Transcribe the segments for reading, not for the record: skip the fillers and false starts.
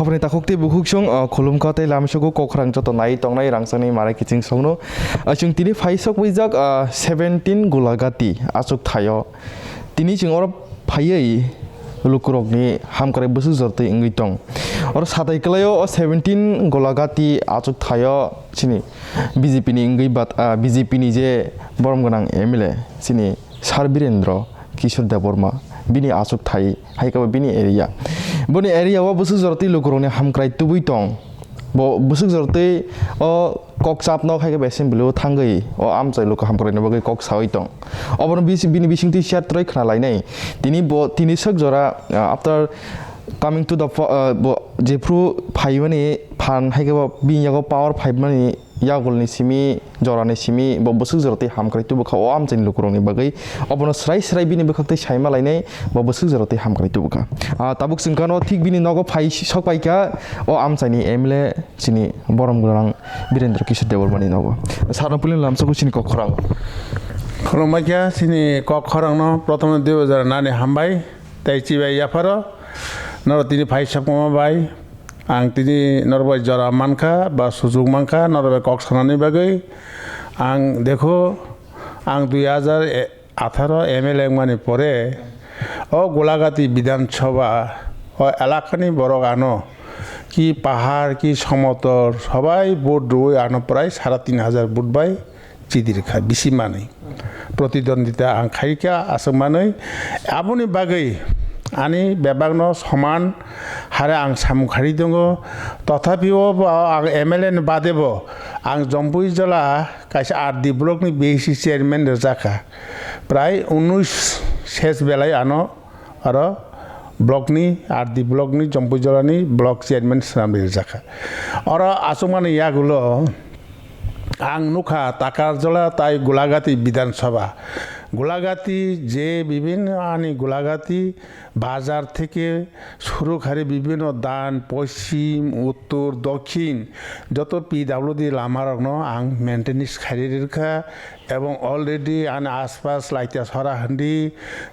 Hafni takukti buhuk sung khulum ka tai lam shoku kokrang chato nai tong nai rangsani mare kiching songno chung tini phaisok wijak 17 Golaghati achuk thayo tini chung or phaiei lukurok ni hamkare busu jortei ingui tong or satai klayo 17 Golaghati achuk thayo chini BJP ni ingui bat BJP ni je borom gonang MLA chini Sarbirendra Kishore Deborma bini achuk thai haikaba bini area boni area wa busuk jorti lukurone hamkrai tubui tong bo busuk jorti o kokchap no haikaba assembly thangai o amchai luk hamkrai no bagai kok sawai tong obon bini bisingti share troi khna lainai tini sak jora after coming to the jepru phaimani phan haikaba binyago power 5 mani yagolni simi jorani simi bo busuk jorti hamkrai tubu kha o amchai lukurone bagai obono srai bini bekhaktai saima lainai bo busuk jorti hamkrai tubu kha tabuk singkano thik bini nogo phai sokpaika o amchaini MLA chini borom gorang Birendra Kishore Debormani nogo sarnapulin lamsako chini kokhrang khoromaikia chini kokhrang no prothome 2009 hambai taichi bai yafaro nor tini phai sakma bai ang tini norbai jara manka ba sujug manka norbai kok sanani bagai ang dekho ang 2018 MLA mani pore o Golaghati Bidhan Sabha o elakani borok ano কি পাহাড় কি সমতল সবাই vote রয়ে আনো প্রায় 3,500 vote by চিদির খা বেশি মানে প্রতিদ্বন্দ্বিতা আং খাইকা আসমাनै আপনি বাগৈ আনি বেবাগ্ন সমান হারে আং সামুখারি দङ তথাপিও আং MLA বাদেব আং জম্পুই জেলা কাইসা আরডি ব্লকনি BC চেয়ারম্যান জাকা প্রায় 19 শেষ বেলায় আনো আর ব্লকনি আরডি ব্লকনি জম্পুই জেলানি ব্লক চেয়ারম্যান সামনে জাকা আর আসমানে ইয়াগুলো আং নুখা টাকার জলা তাই গোলাঘাটি বিধানসভা গোলাঘাটি যে বিভিন্ন আনি গোলাঘাটি বাজার থেকে শুরু করে বিভিন্ন দান পশ্চিম উত্তর দক্ষিণ যত PWD লামারগ্ন আং মেনটেনেন্স খারি রেখা এবং অলরেডি আন আশপাশ লাইতা সরাহান্ডি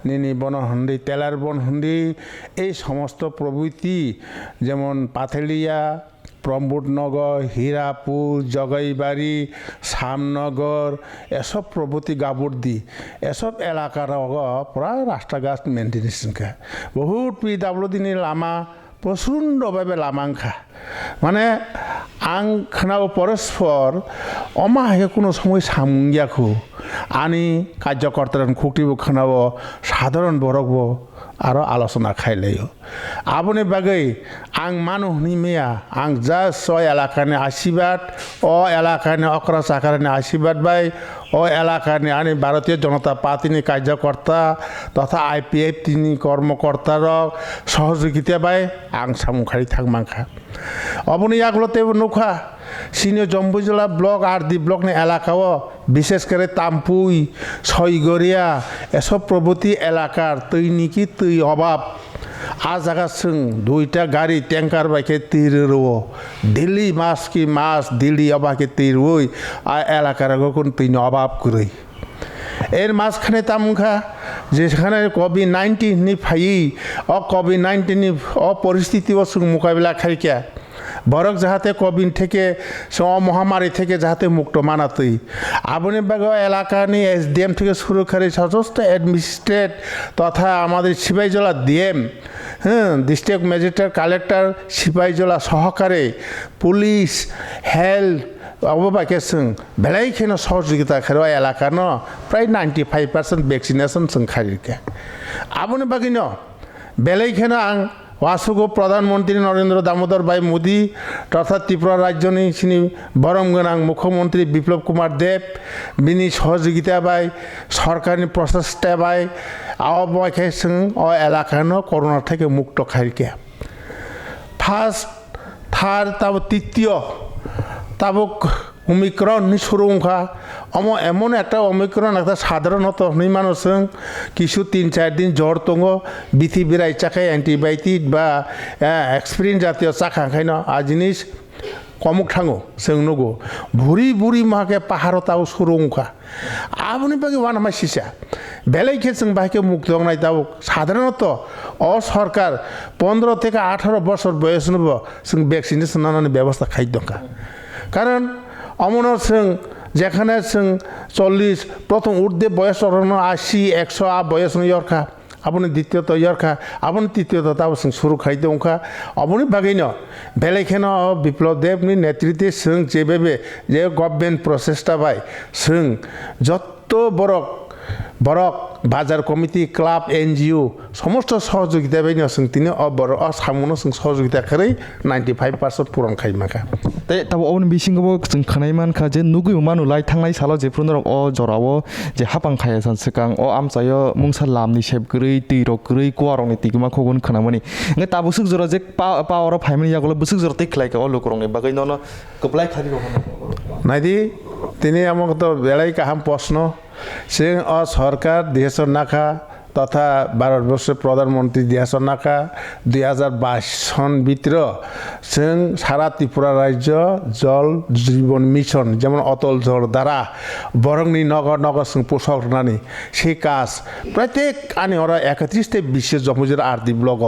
নিনি বনহান্ডি তেলার বনহান্ডি এই সমস্ত প্রভৃতি যেমন পাথেলিয়া প্রমবোধনগর হীরাপুর জগাইবাড়ি সামনগর এসব প্রভৃতি গাবুর্দি এসব এলাকার প্রায় রাস্তাঘাট মেনটেনেন্স বহুত PWD নি লামা প্রচণ্ডভাবে লামাংখা মানে আং খানাও পরস্পর অমাহে কোনো সময় সামুঙ্গিয়াখু আনি কার্যকর্তার খুকটিব খানাও সাধারণ বরকব আরো আলোচনা খাইলেও আপনি বাগৈ আং মানুষনি মেয়া আং জাস্ট ও এলাকানি আশীর্বাদ ও এলাকানি অকরা চাকারানি আশীর্বাদ বাই ও এলাকানি আনি ভারতীয় জনতা পার্টিনি কার্যকর্তা তথা IPF তিনি কর্মকর্তার সহযোগিতা বাই আং সামুখারি থাকমাংখা অবনি ইয়াগুলোতে নুখা সিনিয়র জম্পুই জেলা ব্লক আরডি ব্লকনি এলাকাও বিশেষ করে তামপুই ছয়গরিয়া এসব প্রভৃতি এলাকার তৈনিকি তৈ অভাব আ জায়গা जों দুইটা গাড়ি ট্যাঙ্কার বাইকে তীরও দিল্লি মাস কি মাস দিল্লি অবাকে তীরই আ এলাকার কোন তৈন অভাব করে এর মাঝখানে তামুখা যেখানে COVID-19 নি ফাই ও COVID-19 নি অপরিস্থিতিও जों মোকাবিলা খাইকা বরক যাহাতে কোভিড থেকে মহামারী থেকে যাহাতে মুক্ত মানাতই আপনি বাগ এলাকানি SDM থেকে শুরু করে সমস্ত অ্যাডমিনিস্ট্রেট তথা আমাদের Sepahijala DM district magistrate collector Sepahijala সহকারে পুলিশ হেলথ অববাকে जों বেলাইখানে সহযোগিতা করে এলাকান প্রায় 95% ভ্যাকসিনেশন जों খারিকে আপনি বাগিন বেলাইখানে আং ওয়াসুগো প্রধানমন্ত্রী নরেন্দ্র দামোদর ভাই মোদী তথা ত্রিপুরা রাজ্যনি চিনি বরম গোনাং মুখ্যমন্ত্রী বিপ্লব কুমার দেব বিনি সহযোগিতা বাই সরকারি প্রচেষ্টা বাই আবহাওয়াকে जों ও এলাকানো করোনা থেকে মুক্ত খাইকে ফার্স্ট থার্ড তাব তৃতীয় তাবক ওমিক্রন নি শুরুংখা এমন একটা ওমিক্রন একটা সাধারণত মানুষ কিছু 3-4 দিন জ্বর তঙ্গ বিথি বিরাই চাকায় অ্যান্টিবায়োটিক বা এক্সপিরিন জাতীয় চাকা খাইন আর জিনিস কমুক থাঙো जों নগো বুড়ি মাকে পাহাড়তাও সুরংখা আপনি বাকি ওয়ান আমার সিসা বেলাইকে जों বাহিকে মুক্ত নাই তাও সাধারণত সরকার 15 থেকে 18 বছর বয়স নব जों ভ্যাকসিনেশন নানানি ব্যবস্থা খাইদকা কারণ অমনর जों যেখানে जों 40 প্রথম ঊর্ধ্বে বয়স 80 100 বয়স ইয়রখা আপনি দ্বিতীয়ত ইয়রখা আপনি তৃতীয়ত তাও जों শুরু খাইতে ওখা আপনি বাগিন বেলাইখান বিপ্লব দেবনি নেতৃত্বে जों যেভাবে যে গভর্নমেন্ট প্রসেসটা বাই जों যত বরক বাজার কমিটি ক্লাব এনজিও সমস্ত সহযোগিতা বাইনি जों তিনি বড় সামুনো जों সহযোগিতা করে 95% পূরণ খাইমাখা তাই তাবো অবন বিসিংগবো जों खोनाय मानखा जे नुगुय मानुलाय थांनाय सालाव जे फ्रुनरक जरावो जे हापां खाया सान सिगां आमचायो मुंसा लामनि सेबग्रै दैरक ग्रै कुवारंनि तिगमा खगन खोनामनि ngai ताबो सुक जरा जे पावर फाइमनि यागल बुसुक जरा तेख्लायका लुकरंनि बागै नन कपलाय खालिबो नाइदि তিনি আমাকে তো বেড়াই কাহাম প্রশ্ন সে সরকার দেশের নাখা তথা ভারতবর্ষের প্রধানমন্ত্রী দেশের নাখা 2022 সন ভিতর जों সারা ত্রিপুরা রাজ্য জল জীবন মিশন যেমন অতল জল দ্বারা বরংনি নগর নগর जों পোষকনানি সেই কাজ প্রত্যেক আনি ওরা 31টে বিশ্ব জমুজের আরদি ব্লগ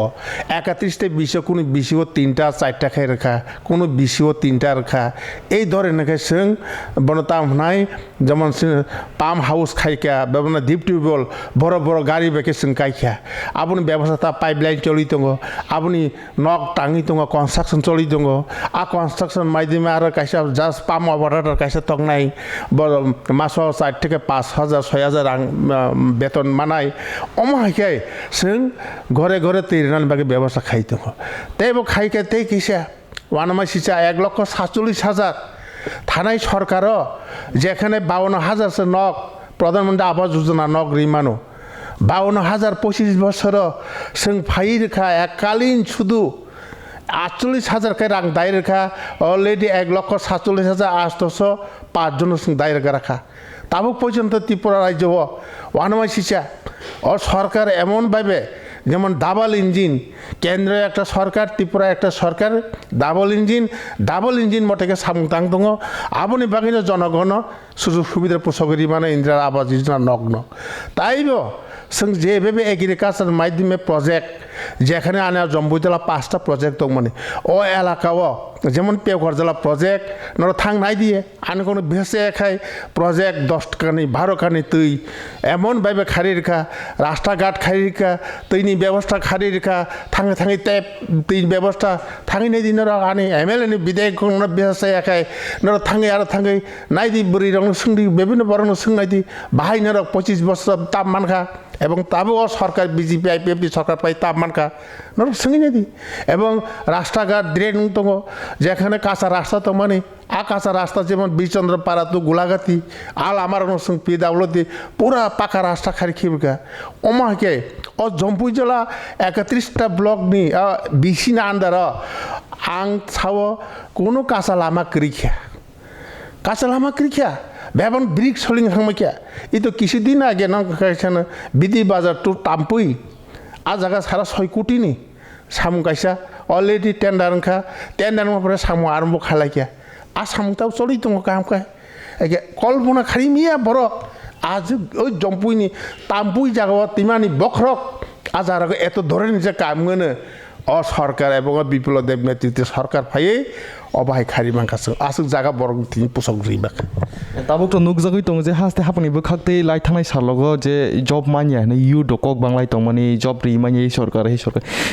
31টে বিশ্ব কোনো বিশ্ব 3টা 4টা খাই রাখা কোনো বিশ্ব 3টা রাখা এই ধরে নাকি जों বনতাম নাই যেমন পাম হাউস খাইকা বেবনা ডিপ টিউবওয়েল বড় বড় গাড়ি বেকে जों কাইখা আপনি ব্যবস্থা পাইপলাইন চলি দङ আপনি নক টাঙি দङ কনস্ট্রাকশন চলি দङ আ কনস্ট্রাকশন মাইদিমে আর কাইসা জাস্ট পাম অপারেটর কাইসা তংনাই মাসও 4 থেকে 5000 6000 রাং বেতন মানাই অমাহাইকাই जों ঘরে ঘরে তৈরিনান বাকি ব্যবস্থা খাই দङ তাইবো খাইকা তাই কিসা ওয়ানমাই সিচা 1,47,000 থানায় সরকারও যেখানে 52,000 নক প্রধানমন্ত্রী আবাস যোজনা নক রিমানো 52,000 25 বছর जों ফাই রেখা এককালীন শুধু 48,000 কে রাং দায় রেখা অলরেডি 1,47,805 জন जों দায় রাখা তাবো পর্যন্ত ত্রিপুরা রাজ্য ওয়ানমাই সিচা সরকার এমন ভাবে যেমন ডাবল ইঞ্জিন কেন্দ্রে একটা সরকার ত্রিপুরা একটা সরকার ডাবল ইঞ্জিন মতেকে সামুং দङ আপনি বাকিনো জনগণ সুযোগ সুবিধার পোষকরি মানে ইন্দিরা আবাস যোজনা নগ্ন তাইব जों যেভাবে এগ্রিকালচার মাধ্যমে প্রজেক্ট যেখানে আনে জম্বুজলা 5টা প্রজেক্ট দङ মানে এলাকাও যেমন পেওঘর জেলা প্রজেক্ট নর থাং নাই দিয়ে আন কোনো ভেসে খাই প্রজেক্ট 10 কানি 12 কানি তুই এমন ভাবে খারি রেখা রাস্তাঘাট খারি রেখা তৈনি ব্যবস্থা খারি রেখা থাঙে থাঙে ট্যাপ তুই ব্যবস্থা থাঙি নাই দিন আনি এমএলএ নি বিধায়ক ভেসে খাই নর থাঙে আর থাঙে নাই দি বুড়ি রং সুংদি বিভিন্ন বরং সুং নাই দি বাহাই নর 25 বছর তাপ মানখা এবং তাবো সরকার বিজেপি আইপিএফটি সরকার পাই তাপ মানখা নর সুঙি নাই দি এবং রাস্তাঘাট ড্রেন দङ যেখানে কাঁচা রাস্তা তো মানে কাঁচা রাস্তা যেমন বীরচন্দ্র পাড়া তো গোলাঘাটি আল আমার পিডাব্লিউডি পুরা পাকা রাস্তা খারি খিবকা ওমাকে জম্পুই জেলা 31টা ব্লক নি বিসিনা আন্দার আং ছাও কোনো কাঁচা লামা করিখা বেবন ব্রিক সলিং থাকমাইকা তো কিছুদিন আগে না বিধি বাজার তো টাম্পুই জায়গা সারা 6 কোটি নি সামু কাইসা অলরেডি টেন্ডার পরে সামু আরম্ভ খালাইকা সামুটাও চলি দङ কামখাই একে কল্পনা খারি মিয়া বরক আজ ওই জম্পুইনি টাম্পুই জায়গা তিমানি বখরক আর এত ধরে নিজে কাম গনে সরকার এবং বিপ্লব দেব নেতৃত্বে সরকার ফাইয়ে অবাহাই খারি মাংখাসो আসুক জায়গা বরক তিনি পোষক রিবাক তাবো তো নুক জাগৈ দङ जे हास्ते हापनि बखाक्तै लाई थांनाय सारलगो जे जब मानिया ने यु डकक बांलाय दं माने जब रि मानि सरकार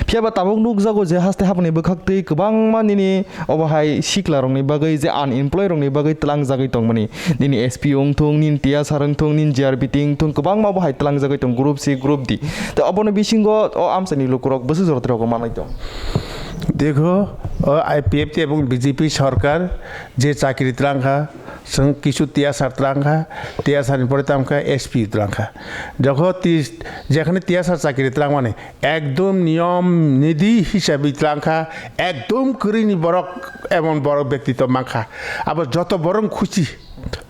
फियाबा ताबो नुक जागो जे हास्ते हापनि बखाक्तै गोबां मानिनि अबाहाय सिखला रंनि बागै जे आनएमप्लय रंनि बागै तलां जागै दं माने दिनि एसपी ओं थं निन टिया सारं थं निन जिआरबि तिं थं गोबां माबाहाय तलां जागै दं ग्रुप सी ग्रुप डी त अबनो बिसिंगो आमसानि लुकुरक बसु जरतरक मानाय दं देखो आईपीएफटी এবং বিজেপি সরকার যে চাকরি ত্রাঙ্খা जों কিছু তিয়াসার ত্রাঙ্খা তিয়াসার পরে তামখা এসপি ত্রাঙ্খা যখন যেখানে তিয়াসার চাকরি ত্রাং মানে একদম নিয়ম নিধি হিসাবে ত্রাঙ্খা একদম করিনি বড় এমন বড় ব্যক্তিত্ব মাখা আবার যত বরং খুশি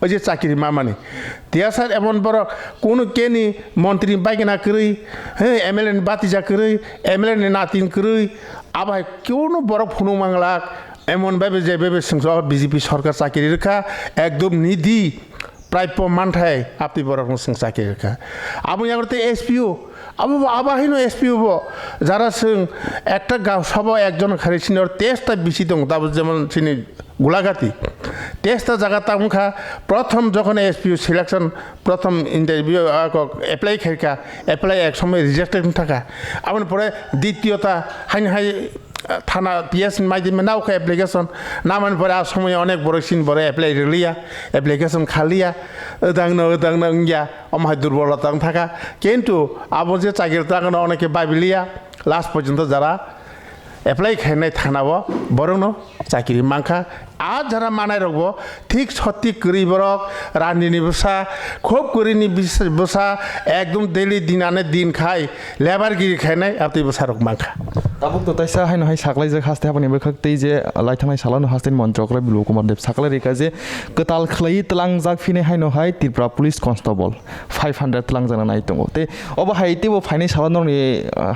ওই যে চাকরি মামানি তিয়াসার এমন বড় কোনো কেনি মন্ত্রী বাইকেনা করি হ্যাঁ এমএলএ বাতিজা করি এমএলএ নাতিন করি আবার কোনো বড় ফুনু মাংলাক এমন ভাবে যেভাবে বিজেপি সরকার চাকরি রেখা একদম নিধি प्राप्य मानथाय आपति बरकनो जों साकिरखा आबो यागरते एसपिओ आबो आबाहिनो एसपिओ बो যারা जों একটা গাঁও সভা একজন খারিছিনর টেস্টটা বেশি দং তাবো যেমন চিনি গোলাঘাটি টেস্টটা জায়গাটা মুখা প্রথম যখন এসপিও সিলেকশন প্রথম ইন্টারভিউ এপ্লাই খাইকা এপ্লাই এক সময় রিজেক্টেড থাকা আবার পরে দ্বিতীয়টা হাই হাই থানা পিএস মাইদিমে নাওকা অ্যাপ্লিকেশন নামান পরে আর সময় অনেক বড় সিন বড় এপ্লাই রিলিয়া অ্যাপ্লিকেশন খালিয়া ওদাংনো গিয়া অমায় দুর্বলতা থাকা কিন্তু আবো যে চাকরি তাঙ্গনো অনেকে বাইবিলিয়া লাস্ট পর্যন্ত যারা এপ্লাই খাইনাই থানাবো বরং চাকরি মাংখা আর যারা মানাই রাখবো ঠিক সত্যি করি বরক রান্দিনি বসা খুব করিনি বসা একদম ডেলি দিন আনে দিন খাই লেবারগিরি খাইনাই আপনি বসা রক মাংখা তাবুক তো তাইসা হাই নহয় সাকলাই যে হাসতে হাপানি বেখাকতেই যে লাইথাनाय सालानो हास्तेन मन्त्रकले बिलु कुमार देव साकले रेखा जे कताल खलै तलां जाक फिने हाय नहाय त्रिपुरा पुलिस कन्स्टेबल 500 तलां जाना नाय दङ ते अब हायतेबो फाइनाय सालानो नि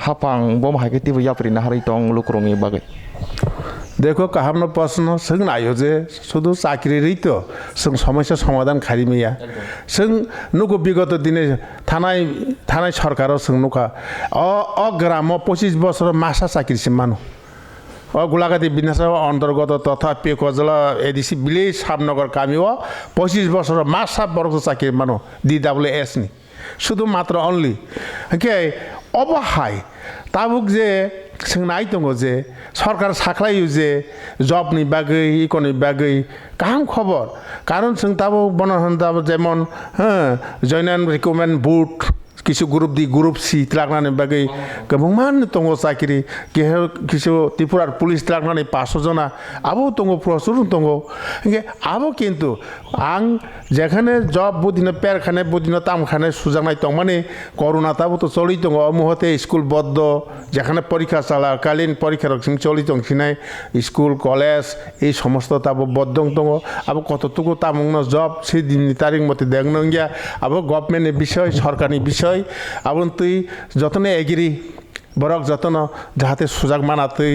हापां बम हायकेतेबो याप्रि नाहारै दं लुक्रंनि बागै देखो काहामनो प्रश्न जों आयो जे शुधु चाकरी रैतो जों समस्या समाधान खारिमिया जों नुको विगत दिने थानाय सरकाराव जों नुका ग्राम 25 বছর मासा चाकरी मानु গোলাঘাটি বিধানসভা অন্তর্গত তথা পেকজলা এডিসি ভিলেজ সাবনগর কামিও 25 বছর মাসা বর্গ চাকরি মানো DWS নি শুধুমাত্র অনলি ওকে অবহাই তাবুক যে सोंनाय दङ जे सरकार साख्लायो जे जबनि बागै इक'न'मि बागै गाहाम खबर कारण जों दाबो बनहन दाबो जेमन जयनान रिकमेन्ड बुट কিছু গ্রুপ ডি গ্রুপ সি ত্লাগনানি বাগै गोबांमान दङ চাকরি কিছু ত্রিপুরার পুলিশ ত্লাগনানি 500 জনা আবো দङ প্রচুর দङ আবো কিন্তু আং যেখানে জব বুদিনে পেরখানে বুদিনে তামখানে সুজানাই দং মানে করোনা তাবো তো চলি দङ মুহূর্তে স্কুল বদ্ধ যেখানে পরীক্ষা চালা কালীন পরীক্ষা রকম চলি দং সিনাই স্কুল কলেজ এই সমস্ত তাবো বদ্ধ দङ আবো কতটুকু তামুং জব সেই দিন তারিখ মতে দেখন গিয়া আবো গভর্নমেন্টের বিষয় সরকারি বিষয় আবন তুই যতনে এগিরি বরক যতন যাহাতে সুজাগ মানাতৈ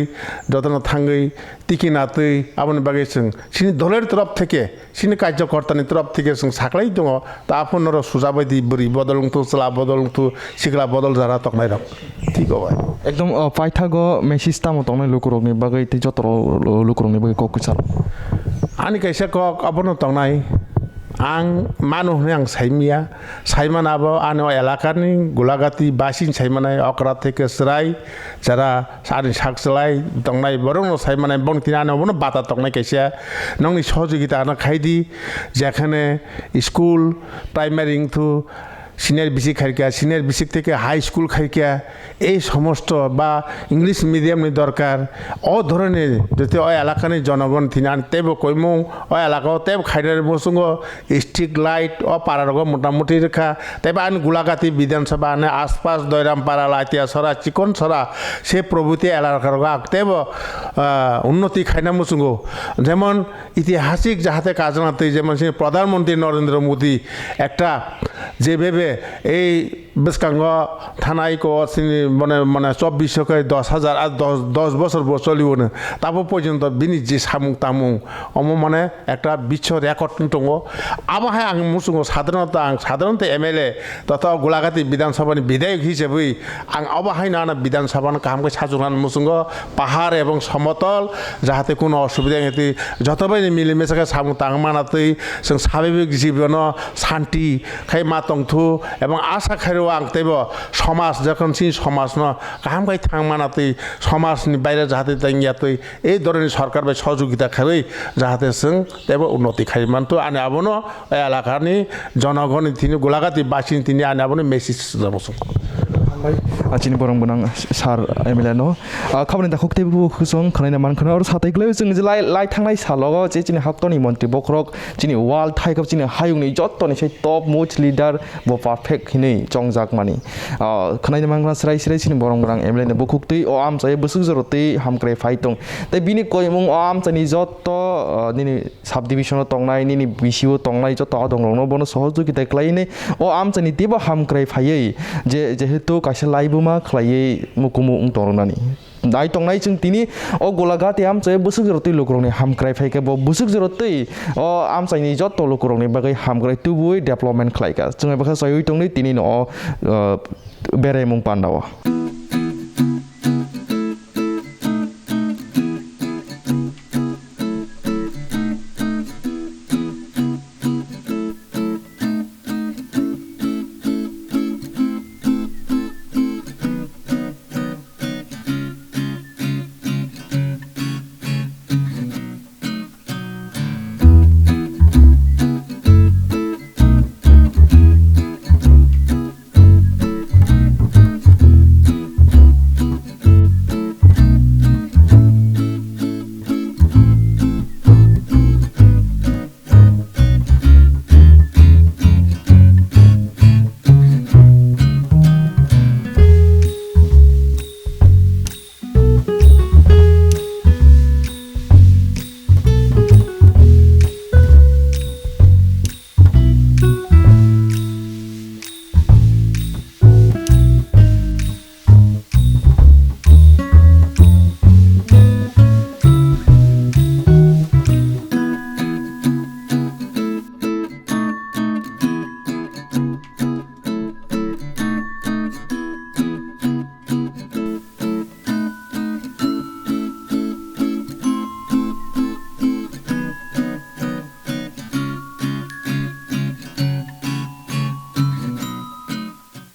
যতন থাঙ্গৈ টিকিনাতৈ আবন বাগै जों সিনি দলের তরফ থেকে সিনি কার্যকর্তানি তরফ থেকে जों সাকলাই দङ তা আপনর সুজাবাইদি বরি বদলংতু চলা বদলংতু সিগলা বদল যারা তকনাই রক ঠিক হবে একদম পাইথাগো মেসেজ তামো তংনাই লুকুরংনি বাগै তে যতর লুকুরংनि बागै ककुसार आनि कायसा कक अपनो तंनाय आं मानु हने आं साइमिया साइमानाबो आनो एलाकानि गोलाघाटी बासिन साइमानाय अकरा থেকে सराय যারা সারি সাকসলাই তংনাই বরং সাইমানাय বংতি আনো বনো বাতা তংনাই কাইসা নংনি সহযোগিতা আনা খাইদি যেখানে স্কুল প্রাইমারি ইনথু সিনিয়র বেসিক খাইকা সিনিয়র বেসিক থেকে হাই স্কুল খাইকা এই সমস্ত বা ইংলিশ মিডিয়ামনি দরকার ও ধরনের যদি ওই এলাকানি জনগণ থিনান তেব কইমু ও এলাকা তেব খাইরের বসুঙ্গ স্ট্রিট লাইট ও পাড়ার মোটামুটি রেখা তেবা আন গোলাঘাটি বিধানসভা আনে আশপাশ দয়রাম পাড়া লাইতিয়া সরা চিকন সরা সে প্রভৃতি এলাকার তেব উন্নতি খাইনা মুসুঙ্গ যেমন ঐতিহাসিক যাহাতে কাজনাতে যেমন প্রধানমন্ত্রী নরেন্দ্র মোদী একটা যেভাবে এই বেসকাঙ্গ থানাইকো মানে মানে 24 10,000 আর 10 বছর চলিবনো তারপর পর্যন্ত বিনি যে সামুং তামুং অম মানে একটা বিশ্ব রেকর্ড দङ আবহায় আং মুসুङ সাধারণত MLA তথা গোলাঘাটি বিধানসভানি বিধায়ক হিসেবে আং অবহায় না বিধানসভানি কামকে সাজুনান মুসুङ পাহাড় এবং সমতল যাহাতে কোনো অসুবিধা নেই যতবাই মিলেমিশে সামুং তাংমানাতৈ जों স্বাভাবিক জীবন শান্তি খাই মা তংথু এবং আশা খাইও आं तेब समाज যখন সি সমাজ ন কাম গাই থাংমানাতৈ সমাজনি বাইরে যাহাতে তাইয়াতৈ এই ধরনের সরকার বাই সহযোগিতা খাই যাহাতে जों तेब उन्नति खाइमानतो आने आबनो एलाकानि जनगण तिनि गोलाघाटी बासिन तिनि आने आबनो मेसेज जाबसो आचिनि बरं बनang सार MLA no खामानि दाखक तेबु खुसं खानायना मानखनो आरो साथैग्लै जों जे लाइ थांनाय सालग जे चिनि हाक्तनि मन्त्रि बख्रक चिनि वाल थाइकप चिनि हायुंनि जत्तनि सै टप मोस्ट लिडार बो परफेक्ट हिनै चंजाक मानि खानायना मानग्रा स्राय चिनि बरं बनang MLA ने बखुक्तै ओ आम चाय बसुक जरतै हामक्रे फाइतों तै बिनि कयमुं ओ आम चानि जत्त निनि साब डिभिजन तंनाय निनि बिसिओ तंनाय जत्त दंरनो बनो सहयोगिता क्लाइने ओ आम चानि तेबो हामक्रे फायै जे जेहेतु कासे लाइबुमा ख्लायै मुकुमु उंतरनानि नाय तंगनाय जों तिनि अ गलाघाटी आमचाय बुसुक जरतै लोकरंनि हामक्राय फायके ब बुसुक जरतै अ आमचायनि जत लोकरंनि बागै हामक्राय तुबुय डेभलपमेन्ट खालायका जों बाखा सय तंगनै तिनि न बेरायमुं पान्दावा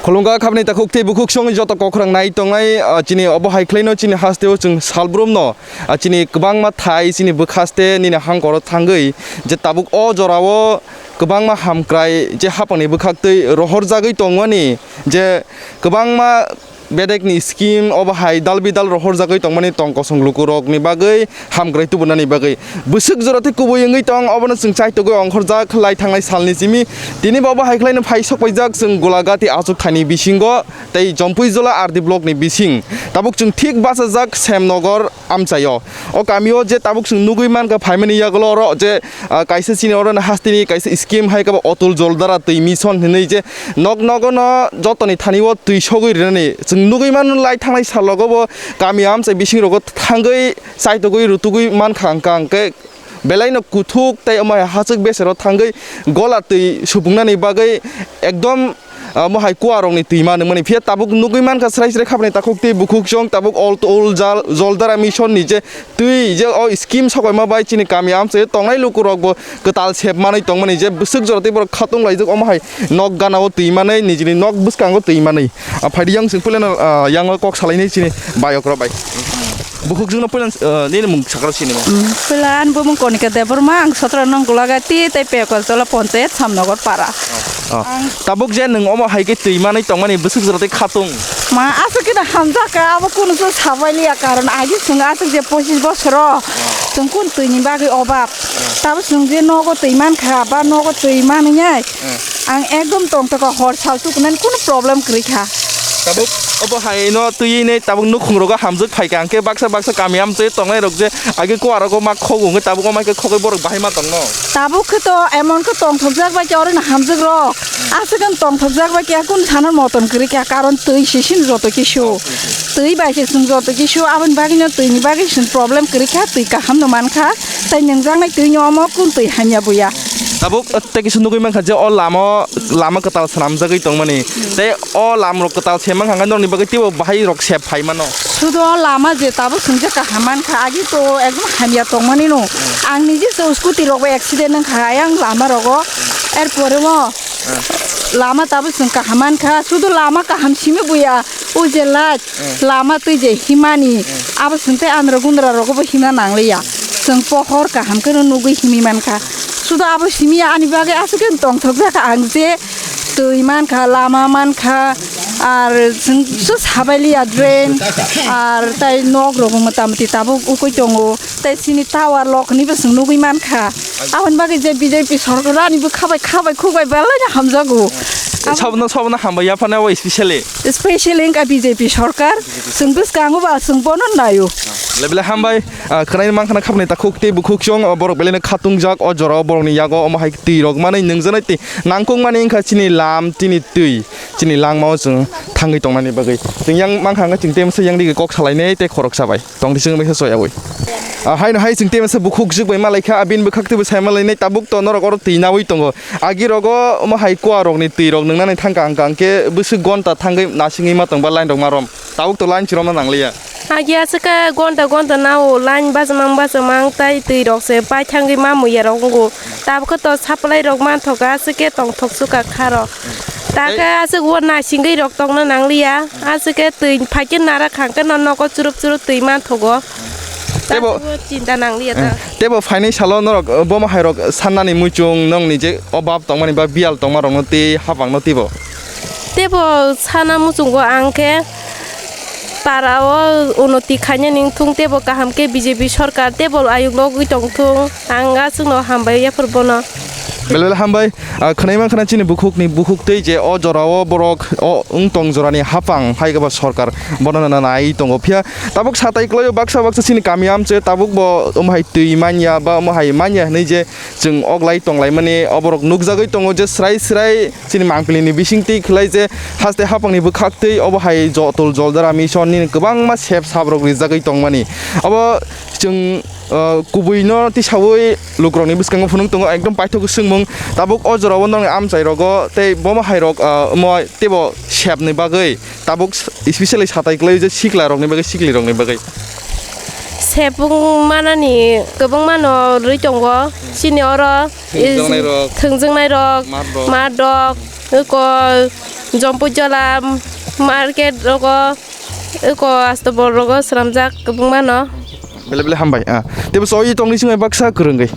Kolongga khabni ta khukte bukuk song jota kokrang nai tongnai chini obo haikhlaino chini hasteo chung salbrum no chini kwbang ma thai chini bukhaste nini hangkor thangoi je tabuk o jorao kwbang ma hamkrai je hapani bukhaktei rohor jagoi tongmani je kwbang ma bedekni scheme obo hai dalbidal rohor jagoi tongmani tongkosong lukurok ni bagai hamkrai tubunani bagai busuk jorate kuboyengoi tong obono chung chai togoi ongkhorjak khlai thangnai salni jimi tini bobo haikhlaino phaisok paijak chung Golaghati achuk thani bisingo tei jompui jola RD block ni bising tabuk chung thik basajak Semnogor amchayo o kamio je tabuk chung nugui manka phaimani yagolo ro je kaisa chini oro hastini kaisa scheme hai ka otul joldara tei mission hinei je nog nogono jotoni thaniwo tui sogoi rene chung nugui man lai thangnai salogobo kami amchai bising rogo thangoi saitogoi rutugoi man khangkang ke belaino kuthuk tei amai hachuk besero thangoi gola tui subungnani bagai ekdom mohai kuarong ni tuima nungmani phia tabuk nugui man ka srai srai khapni takuk ti bukuk jong tabuk ol joldara mission ni je tui je o scheme sokoi ma bai chini kami amche tongnai lukurok bo ketal sep manai tongmani je busuk jorati bor khatung laijak omahai nok ganao tuima nei nijini nok buskango tuima nei phaidi yang singpulena yang kok salainai chini bayokro bai bukuk jong no pulan ni mung sakro chini pulan bu mung konika deborma ang sotra nong Golaghati tei pekol tola pontet Samnogor para tabuk je nung omo haike tuima nei tongmani busuk jorati khatung ma asa kita hamjaka abo kun so sabaili karon agi sunga asa je 25 bosro chung kun tuini bagi obab tab sung je nogo tuiman kha ba nogo tuiman nyai ang ekdom tong to ko hor saltu kunan kun problem kri kha tabuk obo hai no tui nei tabuk nu khungroga hamjuk phaikang ke baksa kami amche tongnai rok je age ko arago ma khogung tabuk ma ke khogoi borok bahai ma tongno tabuk to emon ko tong thokjak ba jorin hamjuk ro asagan tong thokjak ba kya kun thanar moton kri kya karon tui sisin joto kishu tui ba ke sung joto kishu abon bagi no tui ni bagi sin problem kri kya tui ka ham no man kha tai nengjang nai tui nyomo kun tui hanya buya tabuk teki sunugui man khaje o lama ketal sanam jagai tongmani te o lam rok ketal semang hangan dong ni bagai tibo bahai rok sep phai mano sudo lama je tabuk sungja ka haman kha agi to ekdom hamya tongmani no ang nije so scooty rok accident nang kha yang lama rogo er pore mo lama tabuk sung ka haman kha sudo lama ka hamsime buya uje lat lama tu je himani abo sungte andra gundra rogo bo hima nangleya sung pohor ka hamkeno nugui himi man kha sudo abo simia ani bage asuken tong thokja ka angje tuiman kha lama man kha ar so sabaili drain ar tai nok rogo matamti tabo ukoi tongo tai sini tower lok ni be sung nugui man kha abon bage je BJP sarkar ani bu khabai khubai belai hamjago sabna hamba ya phana wa especially ka BJP sarkar sung bus kango ba sung bonon nayo lebele hambai khnai mang khana khapni ta khukti bukuk jong borok belene khatung jak o jora borok ni yago omo hai ti rok manai nungjanai ti nangkung mani ingkha chini lam tini tui chini langmao chung थाङै तंनानि बागै जों yang मांखाङा जों तेमसे yang दिगै कक सालायनाय ते खरक जाबाय तं दिसों बै सयावै हायनो हाय जों तेमसे बुखुक जुगबै मालायखा आबिन बखाक्तबो सायमालायनाय ताबुक त नरक अर तैनावै तंगो आगि रगो म हाय कुवा रगनि तै रग नोंनानै थांका आंके बुसु घन्टा थांगै नासिङै मातंबा लाइन दं मारम ताबुक त line Chiram नांलिया Agia seka gonta nao lain basamang tai tui rok se pai thangi ma muya rok go tab ko to saplai rok man thoka seke tong thok suka kharo ta ka ase go na singai rok tong na nanglia ase ke tui phaikin nara khangka no ko churup tui man thogo tebo cinta nanglia ta tebo final सालो नरक बम हायरक साननानि मुचुं नों निजे अबाब तंमानि बा बियाल तंमारक नति हाबां नतिबो tebo sana muchungo angke parao unoti khanya ning thung tebo kaham ke BJP sarkar tebo ayuk logui tong thung anga sungno hambai ya purbono बेले हामबाय खनायमा खनाचिनि बुखुक तै जे अ जराव बरक अ उंतंग जरानि हाफां हायगबा सरकार बनना नाय तंगो फिया ताबुक साताय क्लयो बाक्सा सिनि कामियाम चे ताबुक ब ओमहाय तै मानिया बा ओमहाय मानिया नै जे जों अगलाय तंलाय माने अबरक नुकजागै तंगो जे स्राय सिनि मांपलिनि बिसिंति खलाय जे हासते हाफांनि बुखाक तै अबहाय जतल जलदारा मिशननि गोबां मा सेब साब्रक रिजागै तंमानि अब जों कुबैनो तिसावै लुक्रनि बिस्कांगो फुनुं तंगो एकदम पाइथको सोंमों ताबुक अजराव नंनि आमचाय रगो तै बम हायरक म तेबो सेबनि बागै ताबुक स्पेशली सातायक्लै जे सिक्ला रगनि बागै सिक्लि रगनि बागै सेबुं मानानि गोबां मानो रै दंगो सिनि अर थोंजोंनाय रक मादक एको जम्पुजला मार्केट रगो एको आस्तबर रगो स्रामजाक गोबां मानो बेले हामबाय तेबो सय तंनि सिङाय बाक्सा गोरोंगै